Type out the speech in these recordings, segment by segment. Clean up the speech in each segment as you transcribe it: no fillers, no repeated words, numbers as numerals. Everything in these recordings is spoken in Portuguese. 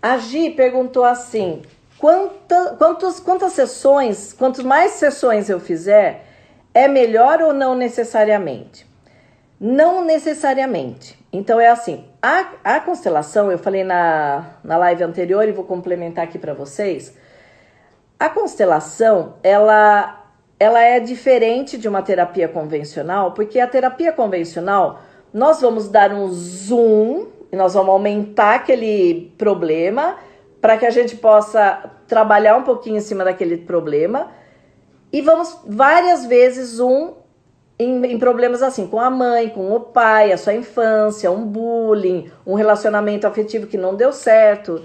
A Gi perguntou assim, quantas sessões, quantas mais sessões eu fizer, é melhor ou não necessariamente? Não necessariamente. Então é assim, a constelação, eu falei na live anterior e vou complementar aqui para vocês, a constelação, ela é diferente de uma terapia convencional, porque a terapia convencional, nós vamos dar um zoom, e nós vamos aumentar aquele problema, para que a gente possa trabalhar um pouquinho em cima daquele problema, e vamos várias vezes em problemas assim, com a mãe, com o pai, a sua infância, um bullying, um relacionamento afetivo que não deu certo.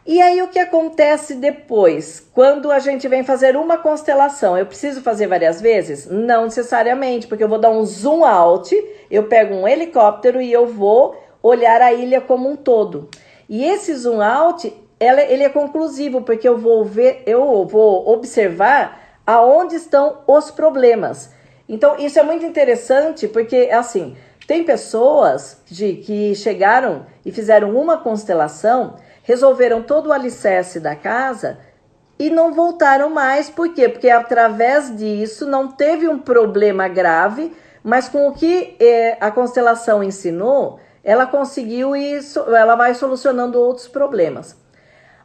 E aí o que acontece depois? Quando a gente vem fazer uma constelação, eu preciso fazer várias vezes? Não necessariamente, porque eu vou dar um zoom out, eu pego um helicóptero e eu vou olhar a ilha como um todo. E esse zoom out, ele é conclusivo, porque eu vou observar aonde estão os problemas. Então, isso é muito interessante, porque, assim, tem pessoas que chegaram e fizeram uma constelação, resolveram todo o alicerce da casa e não voltaram mais. Por quê? Porque através disso não teve um problema grave, mas com o que a constelação ensinou, ela conseguiu ela vai solucionando outros problemas.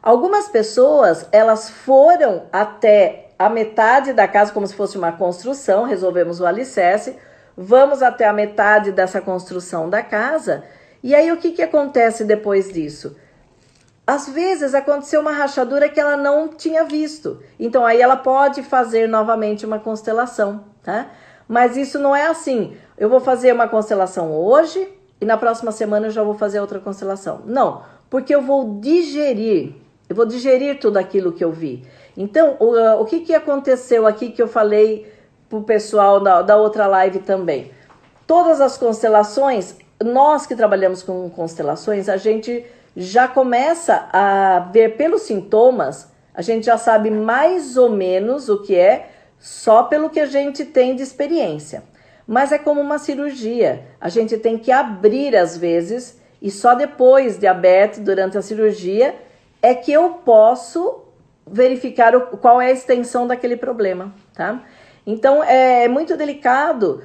Algumas pessoas, elas foram até a metade da casa, como se fosse uma construção, resolvemos o alicerce, vamos até a metade dessa construção da casa, e aí o que acontece depois disso? Às vezes aconteceu uma rachadura que ela não tinha visto, então aí ela pode fazer novamente uma constelação, tá? Mas isso não é assim, eu vou fazer uma constelação hoje e na próxima semana eu já vou fazer outra constelação. Não, porque eu vou digerir tudo aquilo que eu vi. Então, o que aconteceu aqui que eu falei pro pessoal da outra live também? Todas as constelações, nós que trabalhamos com constelações, a gente já começa a ver pelos sintomas, a gente já sabe mais ou menos o que é, só pelo que a gente tem de experiência. Mas é como uma cirurgia, a gente tem que abrir às vezes, e só depois de aberto, durante a cirurgia, é que eu posso verificar qual é a extensão daquele problema, tá? Então, é muito delicado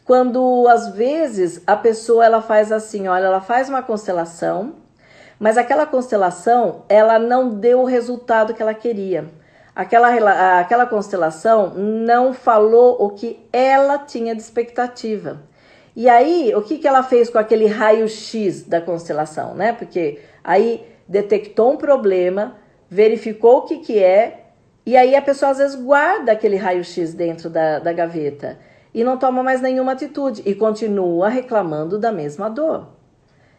quando, às vezes, a pessoa ela faz assim, olha, ela faz uma constelação, mas aquela constelação, ela não deu o resultado que ela queria. Aquela constelação não falou o que ela tinha de expectativa. E aí, o que ela fez com aquele raio-x da constelação, né? Porque aí detectou um problema, verificou o que é, e aí a pessoa às vezes guarda aquele raio-x dentro da gaveta e não toma mais nenhuma atitude e continua reclamando da mesma dor.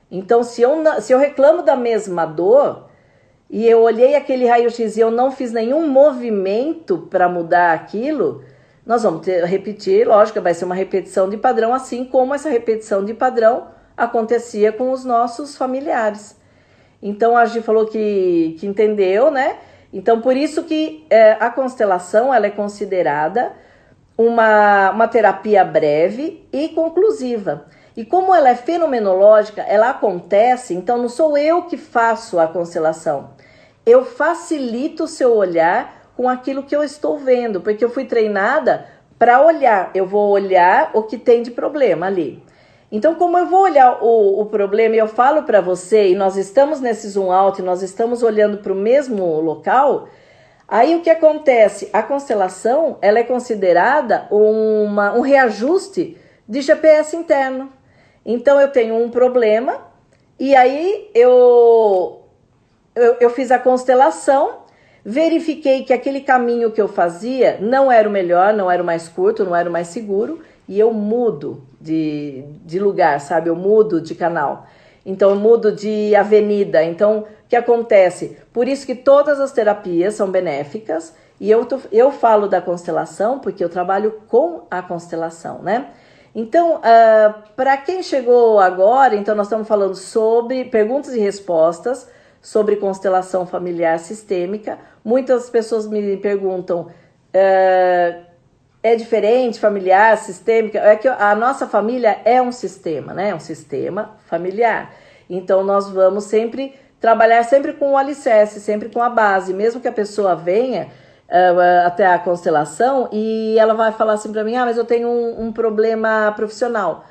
Então, se eu reclamo da mesma dor e eu olhei aquele raio-x e eu não fiz nenhum movimento para mudar aquilo, nós vamos repetir, lógico, vai ser uma repetição de padrão, assim como essa repetição de padrão acontecia com os nossos familiares. Então, a Gi falou que entendeu, né? Então, por isso que a constelação ela é considerada uma terapia breve e conclusiva. E como ela é fenomenológica, ela acontece, então não sou eu que faço a constelação. Eu facilito o seu olhar com aquilo que eu estou vendo, porque eu fui treinada para olhar. Eu vou olhar o que tem de problema ali. Então, como eu vou olhar o problema e eu falo para você, e nós estamos nesse zoom out, e nós estamos olhando para o mesmo local, aí o que acontece? A constelação ela é considerada um reajuste de GPS interno. Então, eu tenho um problema, e aí eu fiz a constelação, verifiquei que aquele caminho que eu fazia não era o melhor, não era o mais curto, não era o mais seguro, e eu mudo de lugar, sabe? Eu mudo de canal. Então, eu mudo de avenida. Então, o que acontece? Por isso que todas as terapias são benéficas. E eu falo da constelação porque eu trabalho com a constelação, né? Então, para quem chegou agora, então nós estamos falando sobre perguntas e respostas sobre constelação familiar sistêmica. Muitas pessoas me perguntam... é diferente, familiar, sistêmica? É que a nossa família é um sistema, né? É um sistema familiar. Então, nós vamos sempre trabalhar sempre com o alicerce, sempre com a base, mesmo que a pessoa venha até a constelação e ela vai falar assim para mim, mas eu tenho um problema profissional.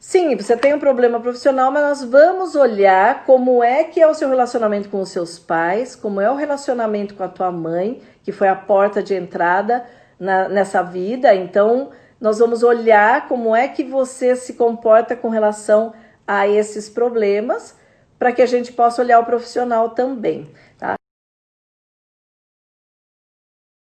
Sim, você tem um problema profissional, mas nós vamos olhar como é que é o seu relacionamento com os seus pais, como é o relacionamento com a tua mãe, que foi a porta de entrada nessa vida. Então, nós vamos olhar como é que você se comporta com relação a esses problemas, para que a gente possa olhar o profissional também, tá?